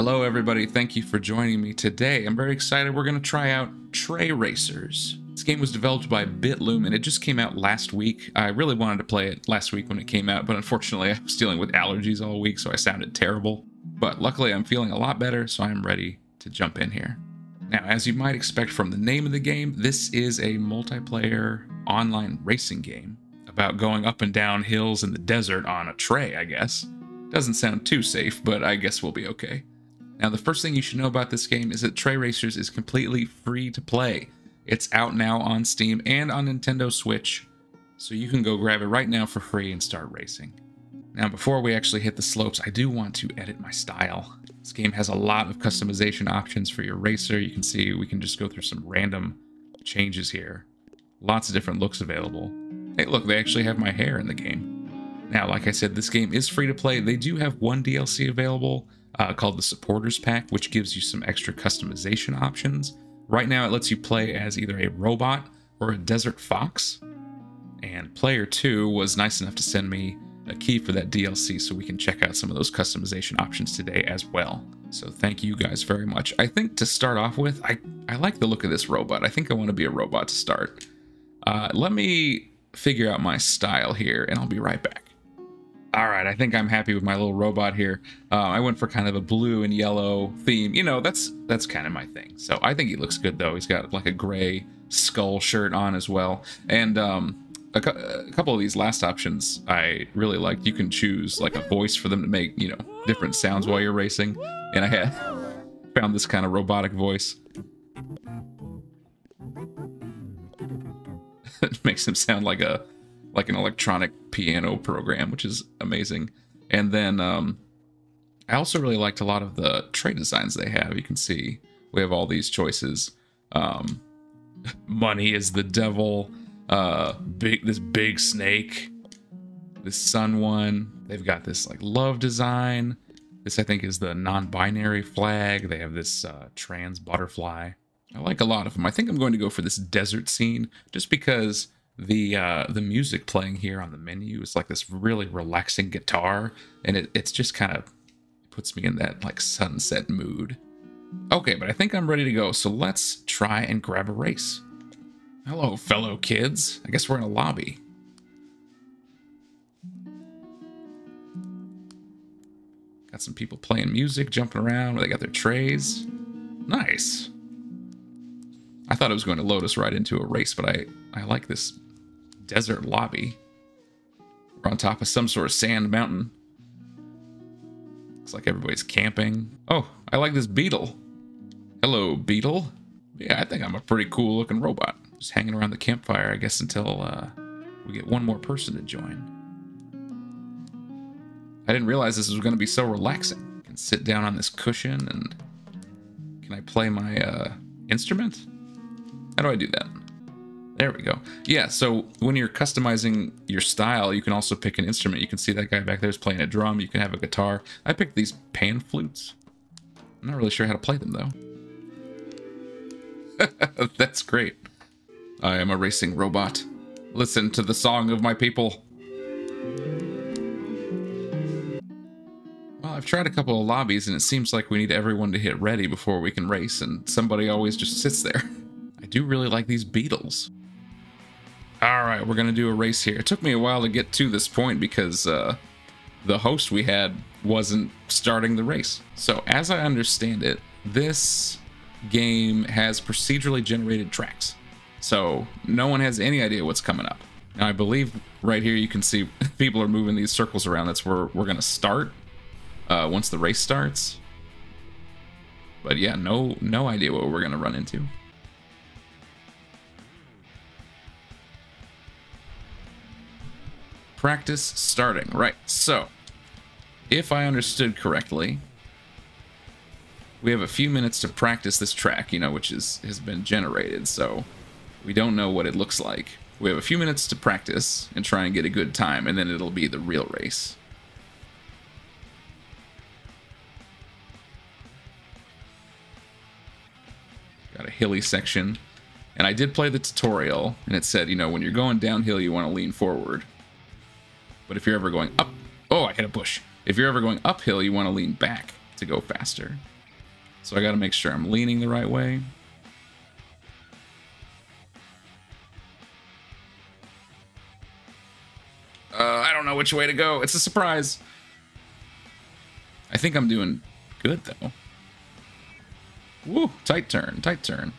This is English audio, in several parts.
Hello everybody, thank you for joining me today. I'm very excited. We're going to try out Tray Racers. This game was developed by Bitloom and it just came out last week. I really wanted to play it last week when it came out, but unfortunately I was dealing with allergies all week, so I sounded terrible. But luckily I'm feeling a lot better, so I'm ready to jump in here. Now, as you might expect from the name of the game, this is a multiplayer online racing game about going up and down hills in the desert on a tray, I guess. Doesn't sound too safe, but I guess we'll be okay. Now, the first thing you should know about this game is that Tray Racers is completely free to play. It's out now on Steam and on Nintendo Switch, so you can go grab it right now for free and start racing. Now, before we actually hit the slopes, I do want to edit my style. This game has a lot of customization options for your racer. You can see we can just go through some random changes here. Lots of different looks available. Hey, look, they actually have my hair in the game. Now, like I said, this game is free to play. They do have one DLC available, called the Supporters Pack, which gives you some extra customization options. Right now, it lets you play as either a robot or a desert fox. And Player 2 was nice enough to send me a key for that DLC so we can check out some of those customization options today as well. So thank you guys very much. I think to start off with, I like the look of this robot. I think I want to be a robot to start. Let me figure out my style here and I'll be right back. All right, I think I'm happy with my little robot here. I went for kind of a blue and yellow theme. You know, that's kind of my thing. So I think he looks good, though. He's got like a gray skull shirt on as well. And a couple of these last options I really liked. You can choose like a voice for them to make, you know, different sounds while you're racing. And I had found this kind of robotic voice. It makes him sound like an electronic piano program, which is amazing. And then I also really liked a lot of the tray designs they have. You can see we have all these choices. Money is the devil. This big snake. This sun one. They've got this like love design. This I think is the non-binary flag. They have this trans butterfly. I like a lot of them. I think I'm going to go for this desert scene just because the music playing here on the menu is like this really relaxing guitar, and it's just kind of puts me in that like sunset mood. Okay, but I think I'm ready to go, so let's try and grab a race. Hello, fellow kids. I guess we're in a lobby. Got some people playing music, jumping around. They got their trays. Nice. I thought it was going to load us right into a race, but I like this desert lobby. We're on top of some sort of sand mountain. Looks like everybody's camping. Oh, I like this beetle. Hello, beetle. Yeah, I think I'm a pretty cool looking robot. Just hanging around the campfire, I guess, until we get one more person to join. I didn't realize this was going to be so relaxing. I can sit down on this cushion and can I play my instrument? How do I do that? There we go. Yeah, so when you're customizing your style, you can also pick an instrument. You can see that guy back there is playing a drum. You can have a guitar. I picked these pan flutes. I'm not really sure how to play them, though. That's great. I am a racing robot. Listen to the song of my people. Well, I've tried a couple of lobbies, and it seems like we need everyone to hit ready before we can race, and somebody always just sits there. I do really like these beetles. Alright, we're going to do a race here. It took me a while to get to this point because the host we had wasn't starting the race. So, as I understand it, this game has procedurally generated tracks. So, no one has any idea what's coming up. Now, I believe right here you can see people are moving these circles around. That's where we're going to start once the race starts. But yeah, no idea what we're going to run into. Practice starting. Right, so if I understood correctly, we have a few minutes to practice this track, you know, which has been generated, so we don't know what it looks like. We have a few minutes to practice and try and get a good time, and then it'll be the real race. Got a hilly section, and I did play the tutorial, and it said, you know, when you're going downhill, you want to lean forward. But if you're ever going up... Oh, I hit a bush. If you're ever going uphill, you want to lean back to go faster. So I got to make sure I'm leaning the right way. I don't know which way to go. It's a surprise. I think I'm doing good, though. Woo, tight turn, tight turn.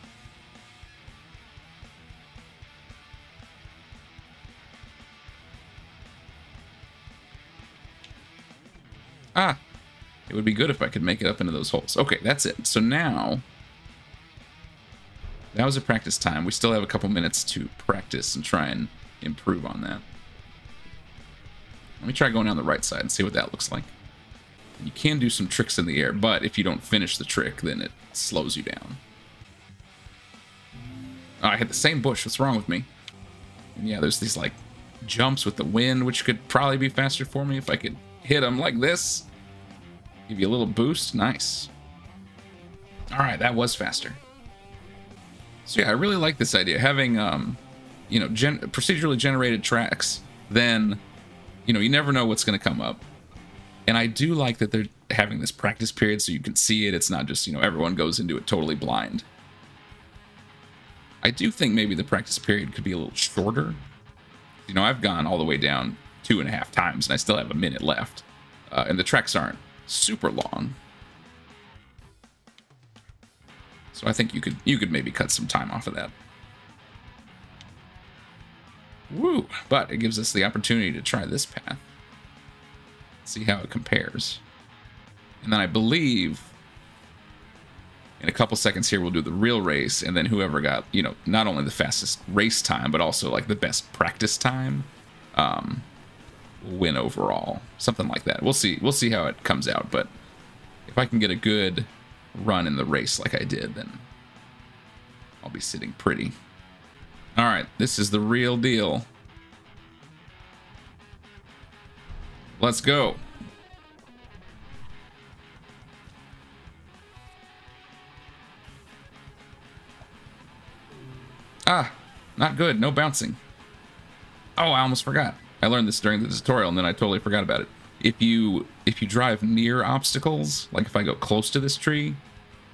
Ah, it would be good if I could make it up into those holes. Okay, that's it. So now, that was a practice time. We still have a couple minutes to practice and try and improve on that. Let me try going down the right side and see what that looks like. You can do some tricks in the air, but if you don't finish the trick, then it slows you down. Oh, I hit the same bush. What's wrong with me? And yeah, there's these, like, jumps with the wind, which could probably be faster for me if I could hit them like this. Give you a little boost. Nice. All right, that was faster. So yeah, I really like this idea. Having, you know, procedurally generated tracks, then, you know, you never know what's going to come up. And I do like that they're having this practice period so you can see it. It's not just, you know, everyone goes into it totally blind. I do think maybe the practice period could be a little shorter. You know, I've gone all the way down 2.5 times and I still have a minute left. And the tracks aren't super long. So I think you could maybe cut some time off of that. Woo! But it gives us the opportunity to try this path. See how it compares. And then I believe in a couple seconds here we'll do the real race, and then whoever got, you know, not only the fastest race time but also like the best practice time will win overall. Something like that. We'll see how it comes out, but if I can get a good run in the race like I did, then I'll be sitting pretty. All right, this is the real deal. Let's go. Ah, not good. No bouncing. Oh, I almost forgot. I learned this during the tutorial and then I totally forgot about it. If you drive near obstacles, like if I go close to this tree,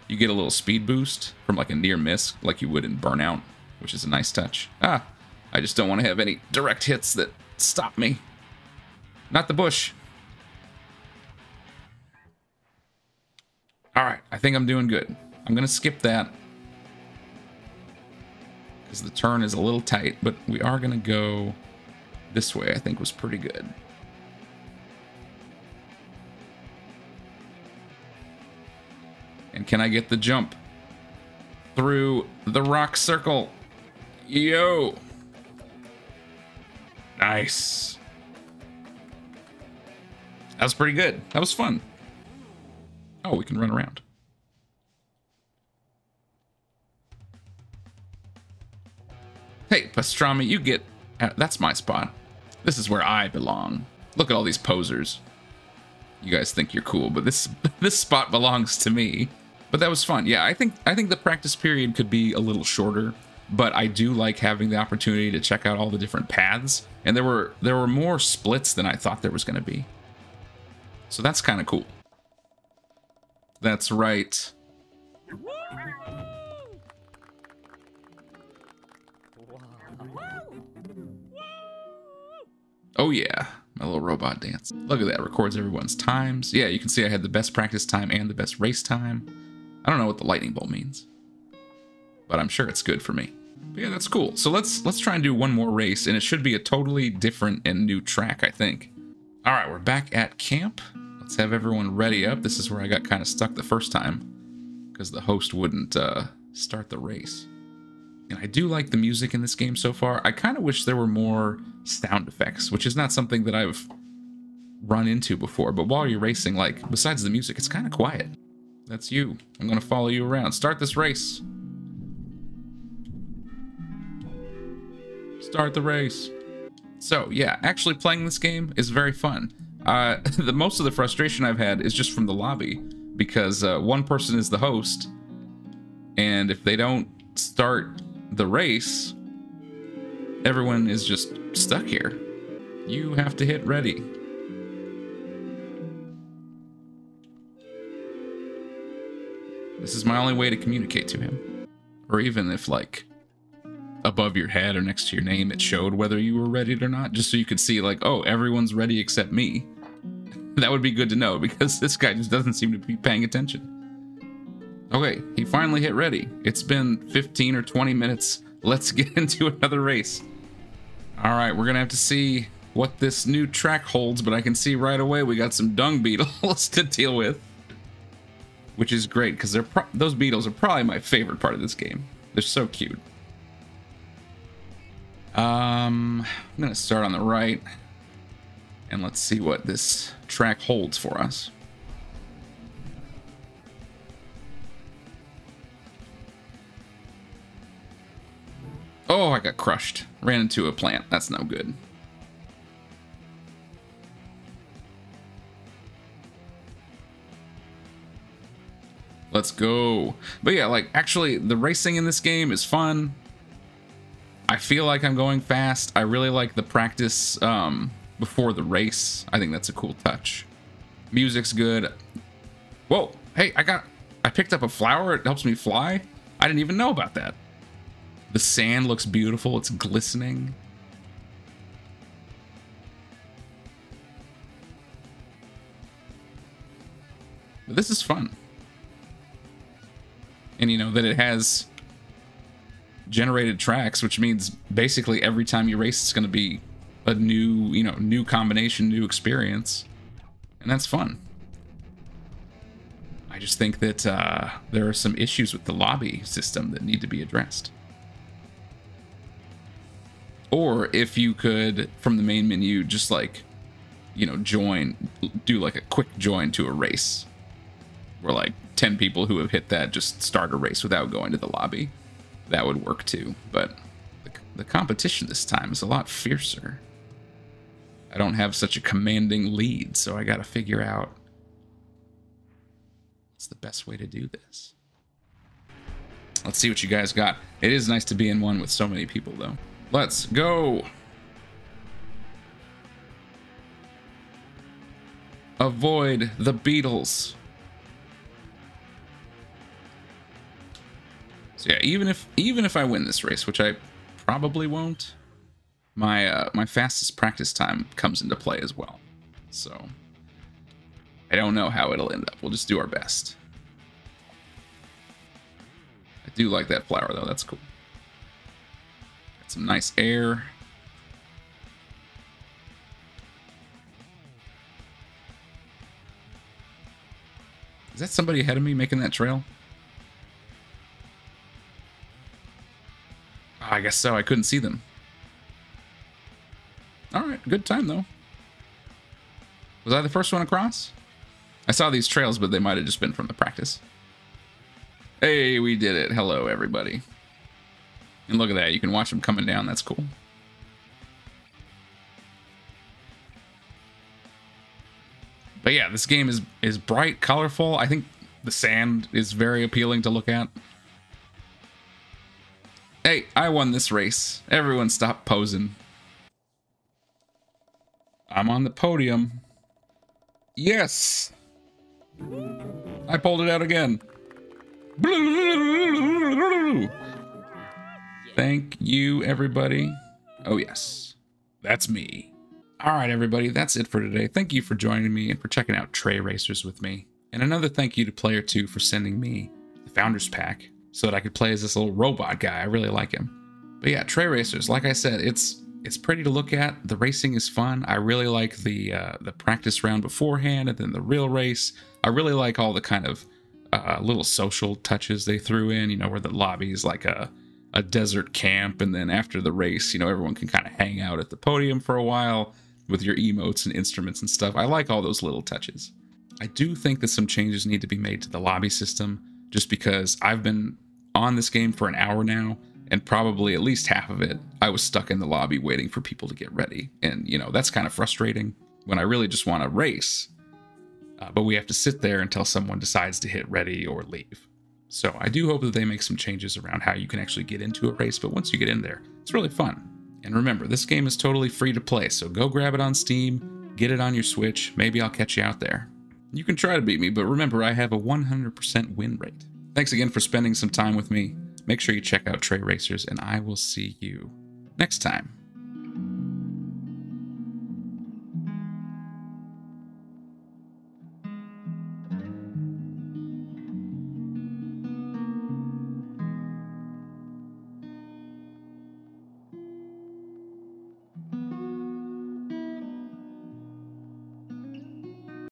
you get a little speed boost from like a near miss, like you would in Burnout, which is a nice touch. Ah, I just don't want to have any direct hits that stop me. Not the bush. All right, I think I'm doing good. I'm gonna skip that because the turn is a little tight, but we are gonna go this way. I think was pretty good. And can I get the jump through the rock circle? Yo! Nice. That was pretty good. That was fun. Oh, we can run around. Hey, pastrami, you get... that's my spot. This is where I belong. Look at all these posers. You guys think you're cool, but this spot belongs to me. But that was fun. Yeah, I think the practice period could be a little shorter, but I do like having the opportunity to check out all the different paths. And there were more splits than I thought there was going to be. So that's kind of cool. That's right. Oh yeah, my little robot dance. Look at that, records everyone's times. Yeah, you can see I had the best practice time and the best race time. I don't know what the lightning bolt means, but I'm sure it's good for me. But yeah, that's cool. So let's try and do one more race, and it should be a totally different and new track, I think. All right, we're back at camp. Let's have everyone ready up. This is where I got kind of stuck the first time because the host wouldn't start the race. And I do like the music in this game so far. I kind of wish there were more sound effects, which is not something that I've run into before. But while you're racing, like, besides the music, it's kind of quiet. That's you. I'm going to follow you around. Start this race. Start the race. So, yeah, actually playing this game is very fun. Most of the frustration I've had is just from the lobby, because one person is the host, and if they don't start the race, everyone is just stuck here. You have to hit ready. This is my only way to communicate to him. Or even if, like, above your head or next to your name, it showed whether you were ready or not, just so you could see, like, oh, everyone's ready except me. That would be good to know, because this guy just doesn't seem to be paying attention. Okay, he finally hit ready. It's been 15 or 20 minutes. Let's get into another race. All right, we're gonna have to see what this new track holds, but I can see right away we got some dung beetles to deal with, which is great, because those beetles are probably my favorite part of this game. They're so cute. I'm gonna start on the right, and let's see what this track holds for us. Oh, I got crushed. Ran into a plant. That's no good. Let's go. But yeah, like, actually, the racing in this game is fun. I feel like I'm going fast. I really like the practice before the race. I think that's a cool touch. Music's good. Whoa, hey, I picked up a flower. It helps me fly. I didn't even know about that. The sand looks beautiful. It's glistening. But this is fun. And you know that it has generated tracks, which means basically every time you race, it's going to be a new, new combination, new experience. And that's fun. I just think that there are some issues with the lobby system that need to be addressed. Or if you could, from the main menu, just like, do like a quick join to a race. Where like 10 people who have hit that just start a race without going to the lobby. That would work too. But the competition this time is a lot fiercer. I don't have such a commanding lead, so I gotta figure out what's the best way to do this. Let's see what you guys got. It is nice to be in one with so many people, though. Let's go. Avoid the beetles. So yeah, even if I win this race, which I probably won't, my fastest practice time comes into play as well. So I don't know how it'll end up. We'll just do our best. I do like that flower though. That's cool. Got some nice air. Is that somebody ahead of me making that trail? Oh, I guess so. I couldn't see them. All right, good time though. Was I the first one across? I saw these trails, but they might have just been from the practice. Hey, we did it. Hello, everybody. And look at that. You can watch them coming down. That's cool. But yeah, this game is bright, colorful. I think the sand is very appealing to look at. Hey, I won this race. Everyone stop posing. I'm on the podium. Yes! I pulled it out again. Thank you, everybody. Oh, yes. That's me. All right, everybody. That's it for today. Thank you for joining me and for checking out Tray Racers with me. And another thank you to Player 2 for sending me the Founders Pack so that I could play as this little robot guy. I really like him. But yeah, Tray Racers, like I said, it's pretty to look at. The racing is fun. I really like the practice round beforehand and then the real race. I really like all the kind of little social touches they threw in, where the lobby is like a desert camp, and then after the race, everyone can kind of hang out at the podium for a while with your emotes and instruments and stuff. I like all those little touches. I do think that some changes need to be made to the lobby system, just because I've been on this game for an hour now, and probably at least half of it, I was stuck in the lobby waiting for people to get ready. And, that's kind of frustrating when I really just want to race. But we have to sit there until someone decides to hit ready or leave. So I do hope that they make some changes around how you can actually get into a race. But once you get in there, it's really fun. And remember, this game is totally free to play. So go grab it on Steam, get it on your Switch. Maybe I'll catch you out there. You can try to beat me, but remember, I have a 100% win rate. Thanks again for spending some time with me. Make sure you check out Tray Racers, and I will see you next time.